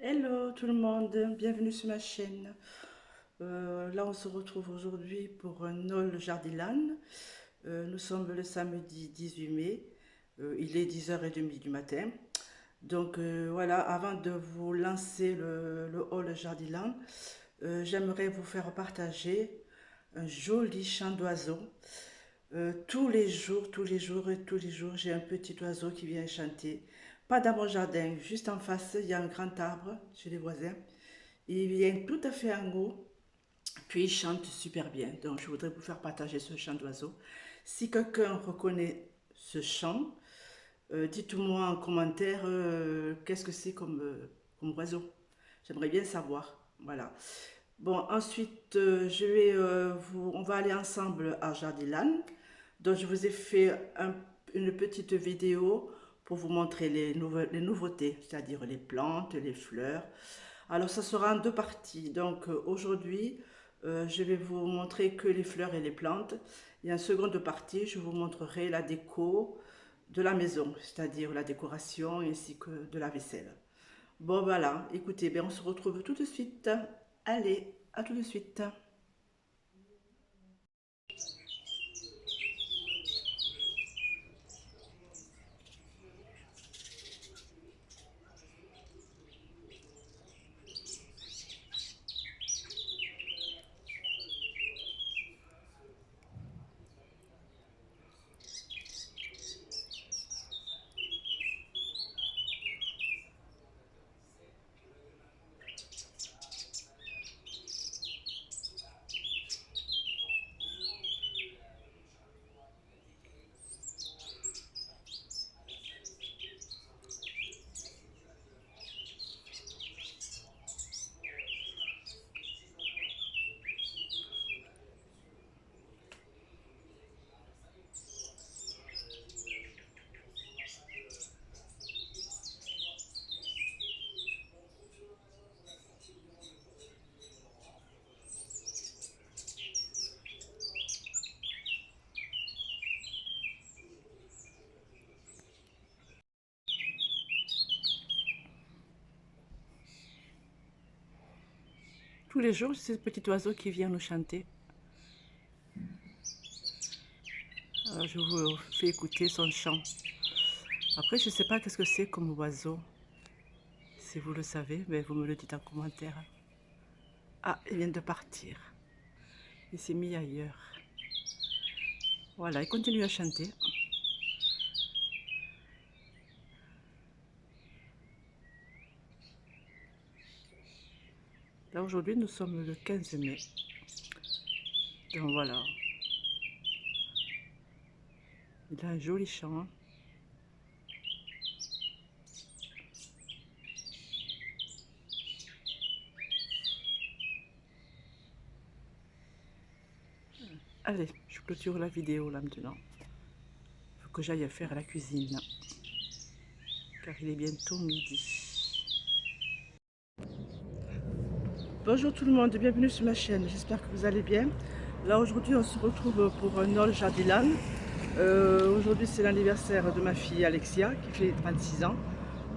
Hello tout le monde, bienvenue sur ma chaîne. Là on se retrouve aujourd'hui pour un haul Jardiland. Nous sommes le samedi 18 mai, il est 10h30 du matin. Donc voilà, avant de vous lancer le haul Jardiland, j'aimerais vous faire partager un joli chant d'oiseau. Tous les jours, j'ai un petit oiseau qui vient chanter. Pas dans mon jardin, juste en face, il y a un grand arbre chez les voisins. Il vient tout à fait en haut, puis il chante super bien. Donc je voudrais vous faire partager ce chant d'oiseau. Si quelqu'un reconnaît ce chant, dites-moi en commentaire qu'est-ce que c'est comme oiseau. J'aimerais bien savoir. Voilà. Bon, ensuite, on va aller ensemble à Jardiland. Donc, je vous ai fait une petite vidéo pour vous montrer les nouveautés, c'est-à-dire les plantes, les fleurs. Alors, ça sera en deux parties. Donc, aujourd'hui, je vais vous montrer que les fleurs et les plantes. Et en seconde partie, je vous montrerai la déco de la maison, c'est-à-dire la décoration ainsi que de la vaisselle. Bon, voilà, écoutez, ben, on se retrouve tout de suite. Allez, à tout de suite. Tous les jours, c'est ce petit oiseau qui vient nous chanter. Alors, je vous fais écouter son chant. Après, je ne sais pas qu'est-ce que c'est comme oiseau. Si vous le savez, ben, vous me le dites en commentaire. Ah, il vient de partir. Il s'est mis ailleurs. Voilà, il continue à chanter. Là, aujourd'hui, nous sommes le 15 mai. Donc voilà. Il a un joli chant. Allez, je clôture la vidéo là maintenant. Il faut que j'aille faire la cuisine. Car il est bientôt midi. Bonjour tout le monde, bienvenue sur ma chaîne, j'espère que vous allez bien. Là aujourd'hui on se retrouve pour un haul Jardiland. Aujourd'hui c'est l'anniversaire de ma fille Alexia qui fait 36 ans.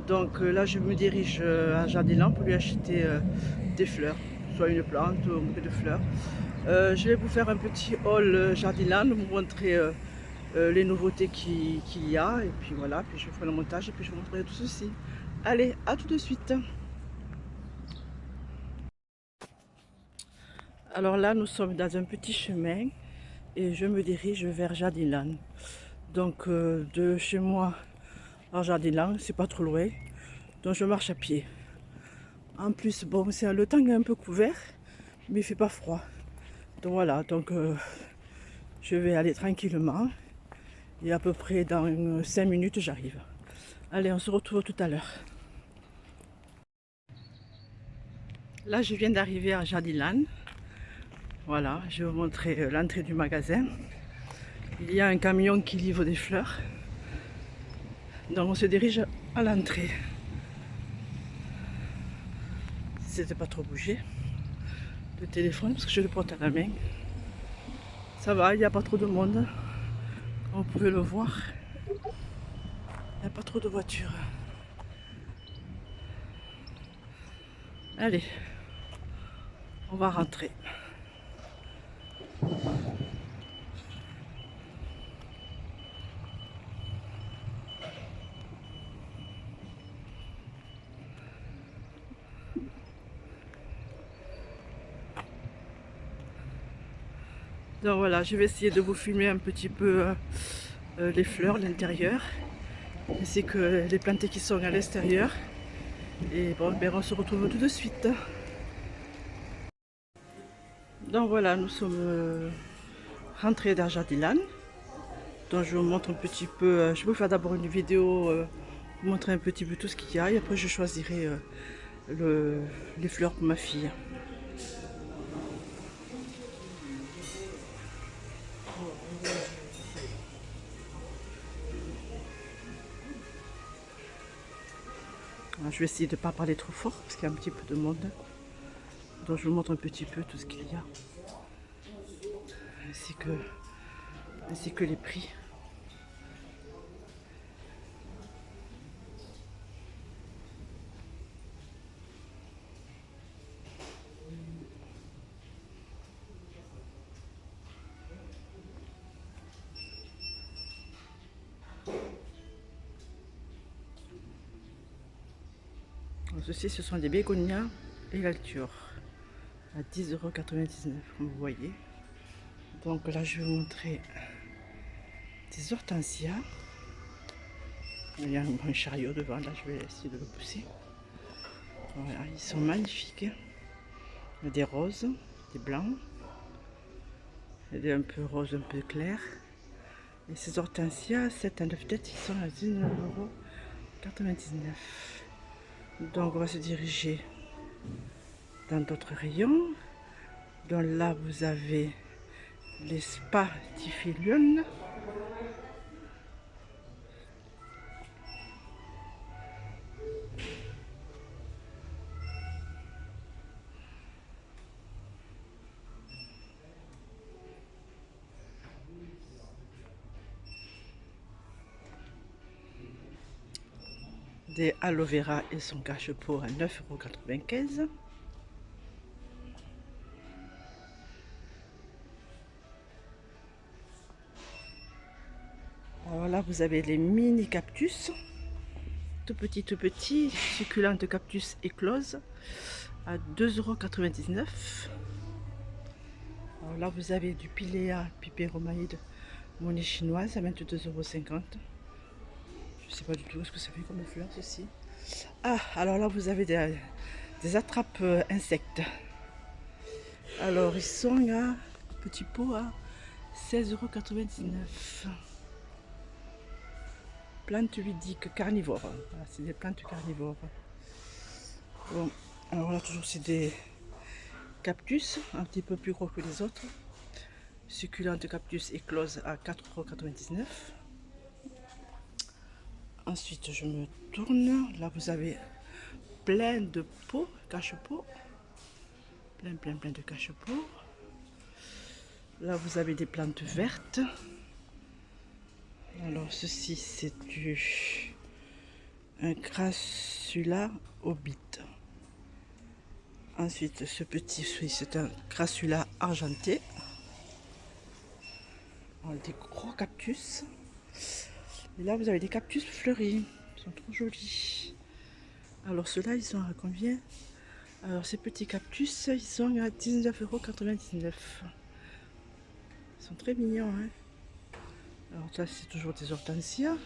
Donc là je me dirige à Jardiland pour lui acheter des fleurs, soit une plante ou un bouquet de fleurs. Je vais vous faire un petit haul Jardiland, vous montrer les nouveautés qu'il y a. Et puis voilà, puis je ferai le montage et puis je vous montrerai tout ceci. Allez, à tout de suite. Alors là, nous sommes dans un petit chemin et je me dirige vers Jardiland. Donc de chez moi à Jardiland, c'est pas trop loin. Donc je marche à pied. En plus, bon, le temps est un peu couvert, mais il fait pas froid. Donc voilà, donc je vais aller tranquillement. Et à peu près dans 5 minutes, j'arrive. Allez, on se retrouve tout à l'heure. Là, je viens d'arriver à Jardiland. Voilà, je vais vous montrer l'entrée du magasin. Il y a un camion qui livre des fleurs. Donc on se dirige à l'entrée. Si c'était pas trop bougé. Le téléphone, parce que je le porte à la main. Ça va, il n'y a pas trop de monde. Comme vous pouvez le voir. Il n'y a pas trop de voitures. Allez, on va rentrer. Donc voilà, je vais essayer de vous filmer un petit peu les fleurs, l'intérieur, ainsi que les plantes qui sont à l'extérieur. Et bon, ben on se retrouve tout de suite. Donc voilà, nous sommes rentrés dans Jardiland. Donc je vous montre un petit peu, je vais vous faire d'abord une vidéo, vous montrer un petit peu tout ce qu'il y a, et après je choisirai les fleurs pour ma fille. Alors, je vais essayer de ne pas parler trop fort parce qu'il y a un petit peu de monde. Donc je vous montre un petit peu tout ce qu'il y a, ainsi que les prix. Alors, ceci, ce sont des bégonias et l'alture à 10,99 € comme vous voyez. Donc là, je vais vous montrer des hortensias. Il y a un chariot devant, là, je vais essayer de le pousser. Voilà, ils sont magnifiques. Il y a des roses, des blancs, il y a des un peu roses, un peu clairs. Et ces hortensias, 7 à 9 têtes, ils sont à 19,99 €. Donc on va se diriger dans d'autres rayons. Donc là, vous avez les Spartifulium. Des aloe vera et son cache-pot à 9,95 €. Alors là, vous avez les mini cactus, tout petits, succulentes cactus écloses à 2,99 €. Alors là, vous avez du Pilea piperomaïde monnaie chinoise à 22,50 €. Je sais pas du tout ce que ça fait comme fleur ceci. Ah, alors là, vous avez des attrapes insectes. Alors, ils sont à petit pot à 16,99 €. Plantes ludiques carnivores. Voilà, c'est des plantes carnivores. Bon, alors là, toujours, c'est des cactus, un petit peu plus gros que les autres. Succulentes cactus écloses à 4,99 €. Ensuite, je me tourne. Là, vous avez plein de pots, cache-pots. Plein de cache-pots. Là, vous avez des plantes vertes. Alors, ceci, c'est un crassula obit. Ensuite, ce petit, c'est un crassula argenté. Alors, des gros cactus. Et là, vous avez des cactus fleuris. Ils sont trop jolis. Alors, ceux-là, ils sont à combien? Alors, ces petits cactus, ils sont à 19,99 €. Ils sont très mignons, hein. Alors, ça, c'est toujours des hortensias.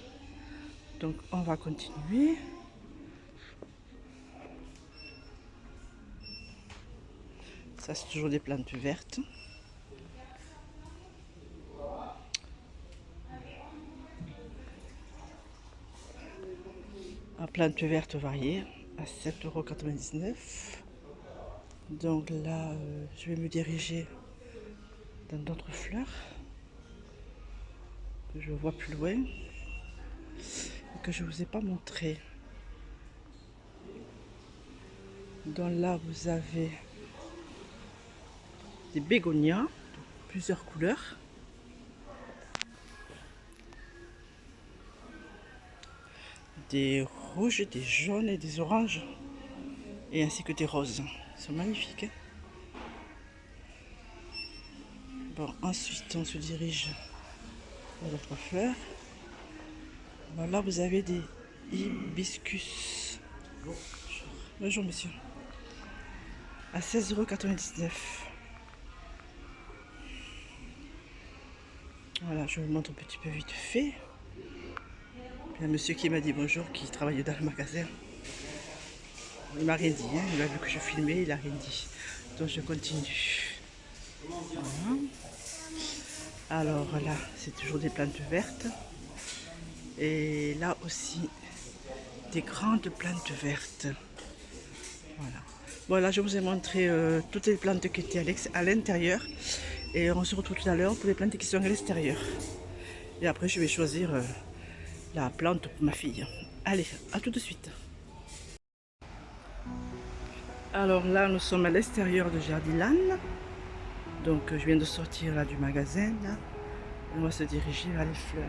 Donc, on va continuer. Ça, c'est toujours des plantes vertes. À plantes vertes variées à 7,99 €. Donc là, je vais me diriger dans d'autres fleurs que je vois plus loin et que je ne vous ai pas montré. Donc là, vous avez des bégonias de plusieurs couleurs. Des rouges, des jaunes et des oranges. Et ainsi que des roses. Ils sont magnifiques. Hein. Bon, ensuite, on se dirige vers d'autres fleurs. Bon, là, vous avez des hibiscus. Bonjour, monsieur. À 16,99 €. Voilà, je vous montre un petit peu vite fait. Il y a un monsieur qui m'a dit bonjour, qui travaille dans le magasin. Il m'a rien dit, hein. Il a vu que je filmais, il a rien dit. Donc je continue. Voilà. Alors là, c'est toujours des plantes vertes. Et là aussi, des grandes plantes vertes. Voilà. Voilà, je vous ai montré toutes les plantes qui étaient à l'intérieur. Et on se retrouve tout à l'heure pour les plantes qui sont à l'extérieur. Et après, je vais choisir la plante pour ma fille. Allez, à tout de suite. Alors là, nous sommes à l'extérieur de Jardiland. Donc, je viens de sortir là du magasin. Là. On va se diriger vers les fleurs.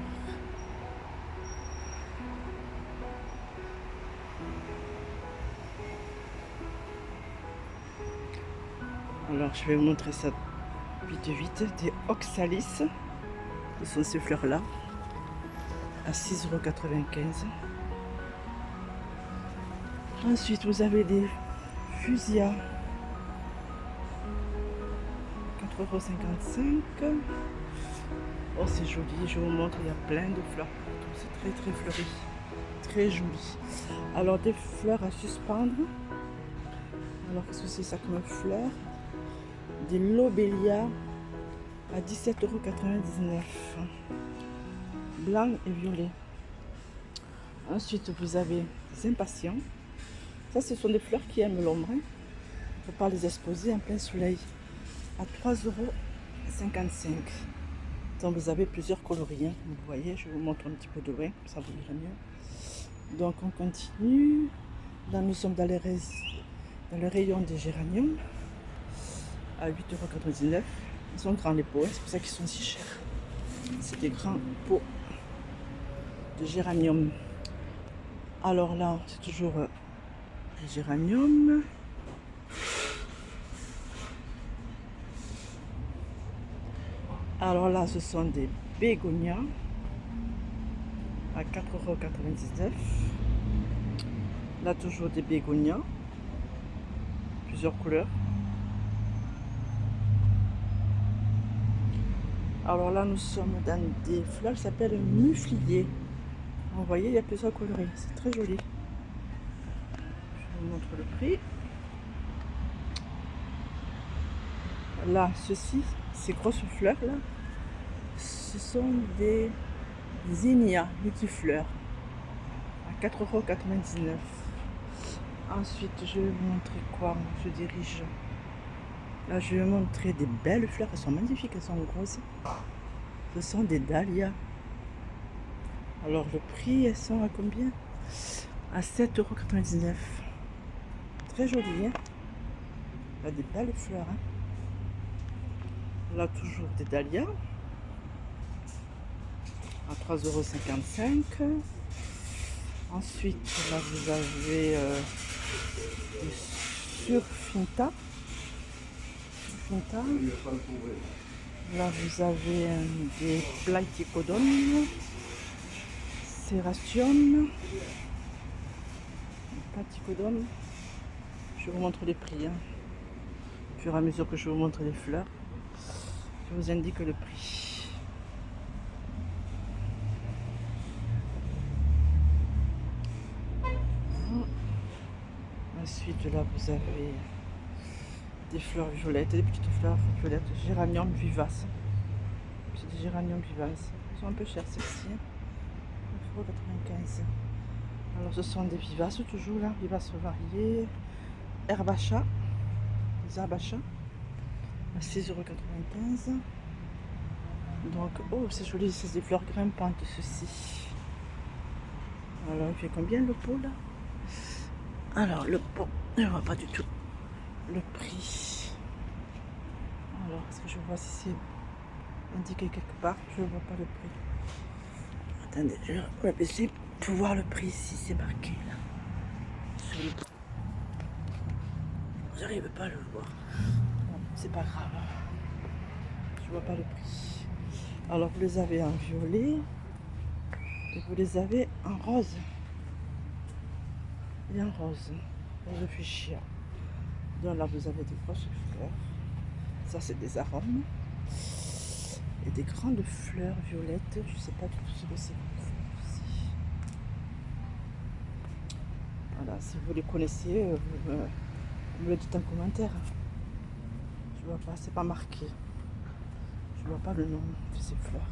Alors, je vais vous montrer ça vite. Des oxalis. Ce sont ces fleurs-là. À 6,95 €. Ensuite, vous avez des fuchsias. 4,55 €. Oh, c'est joli. Je vous montre, il y a plein de fleurs partout. C'est très fleuri. Très joli. Alors, des fleurs à suspendre. Alors, qu'est-ce que c'est ça comme fleur? Des lobélias à 17,99 €. Blanc et violet. Ensuite, vous avez des impatiens. Ça, ce sont des fleurs qui aiment l'ombre. Il ne faut pas les exposer en plein soleil. À 3,55 €. Donc, vous avez plusieurs coloris. Hein. Vous voyez, je vous montre un petit peu de loin, ça vous ira mieux. Donc, on continue. Là, nous sommes dans le rayon des géraniums. À 8,99 €. Ils sont grands les pots, hein. C'est pour ça qu'ils sont si chers. C'est des grands pots de géranium. Alors là, c'est toujours les géraniums. Alors là, ce sont des bégonias à 4,99 €. Là, toujours des bégonias, plusieurs couleurs. Alors là, nous sommes dans des fleurs qui s'appellent muflier. Vous voyez, il y a plusieurs coloris. C'est très joli. Je vous montre le prix. Là, ces grosses fleurs là, ce sont des zinnias multifleurs à 4,99 €. Ensuite, je vais vous montrer quoi? Je dirige. Là, je vais vous montrer des belles fleurs. Elles sont magnifiques, elles sont grosses. Ce sont des dahlias. Alors, le prix, elles sont à combien? À 7,99 €. Très joli, hein? Il y a des belles fleurs, hein? Là, toujours des dahlias à 3,55 €. Ensuite, là, vous avez des surfinta. Là, vous avez des platycodon, cerastium, platycodon. Je vous montre les prix. Hein. Au fur et à mesure que je vous montre les fleurs, je vous indique le prix. Ensuite, là, vous avez des fleurs violettes, des petites fleurs violettes, géranium vivace. C'est des géraniums vivaces. Ils sont un peu chers ceux-ci. 9,95 €. Alors, ce sont des vivaces toujours là, vivaces variées. Herbe à chat, des herbes à chat à 6,95 €. Donc, oh, c'est joli, c'est des fleurs grimpantes ceci. Alors, il fait combien le pot là? Alors, le pot, je ne vois pas du tout le prix. Alors, est-ce que je vois si c'est indiqué quelque part? Je ne vois pas le prix. Attendez, je vais baisser pour voir le prix si c'est marqué là. J'arrive pas à le voir. Bon, c'est pas grave. Je vois pas le prix. Alors vous les avez en violet et vous les avez en rose. Et en rose. Rose fuchsia. Donc là vous avez des grosses fleurs. Ça c'est des arômes. Et des grandes fleurs violettes. Je sais pas du tout ce que c'est. Voilà, si vous les connaissez, vous me le dites en commentaire. Je vois pas, c'est pas marqué. Je vois pas le nom de ces fleurs.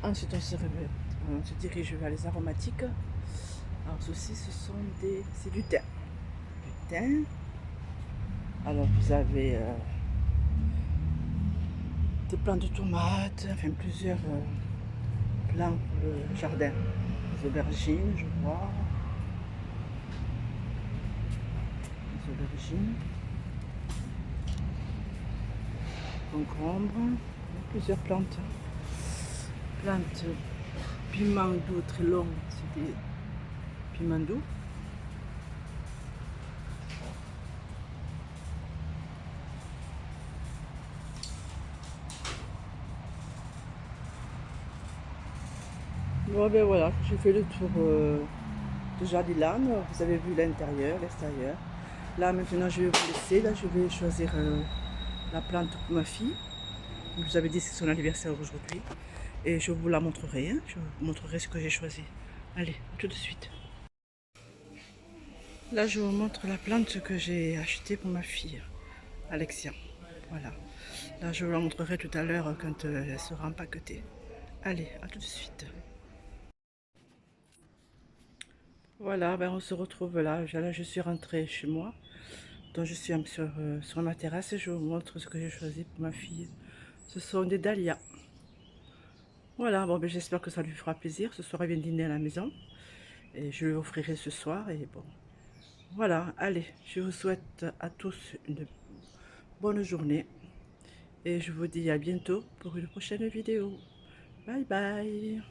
Ensuite, on se dirige vers les aromatiques. Alors, ceci, c'est du thym. Du thym. Alors, vous avez des plants de tomates, enfin plusieurs plants pour le jardin. Des aubergines, je vois. Des aubergines. Concombre. Plusieurs plantes. Plantes piment doux très longs, c'est des piments doux. Bon ben voilà, j'ai fait le tour de Jardiland. Vous avez vu l'intérieur, l'extérieur. Là maintenant je vais vous laisser, là je vais choisir la plante pour ma fille. Je vous avais dit que c'est son anniversaire aujourd'hui. Et je vous la montrerai, hein. Je vous montrerai ce que j'ai choisi. Allez, à tout de suite. Là je vous montre la plante que j'ai achetée pour ma fille, Alexia. Voilà. Là je vous la montrerai tout à l'heure quand elle sera empaquetée. Allez, à tout de suite. Voilà, ben on se retrouve là. Là, je suis rentrée chez moi. Donc, je suis sur ma terrasse et je vous montre ce que j'ai choisi pour ma fille. Ce sont des dahlias. Voilà, bon, ben, j'espère que ça lui fera plaisir. Ce soir, elle vient dîner à la maison. Et je lui offrirai ce soir. Et bon, voilà, allez, je vous souhaite à tous une bonne journée. Et je vous dis à bientôt pour une prochaine vidéo. Bye bye.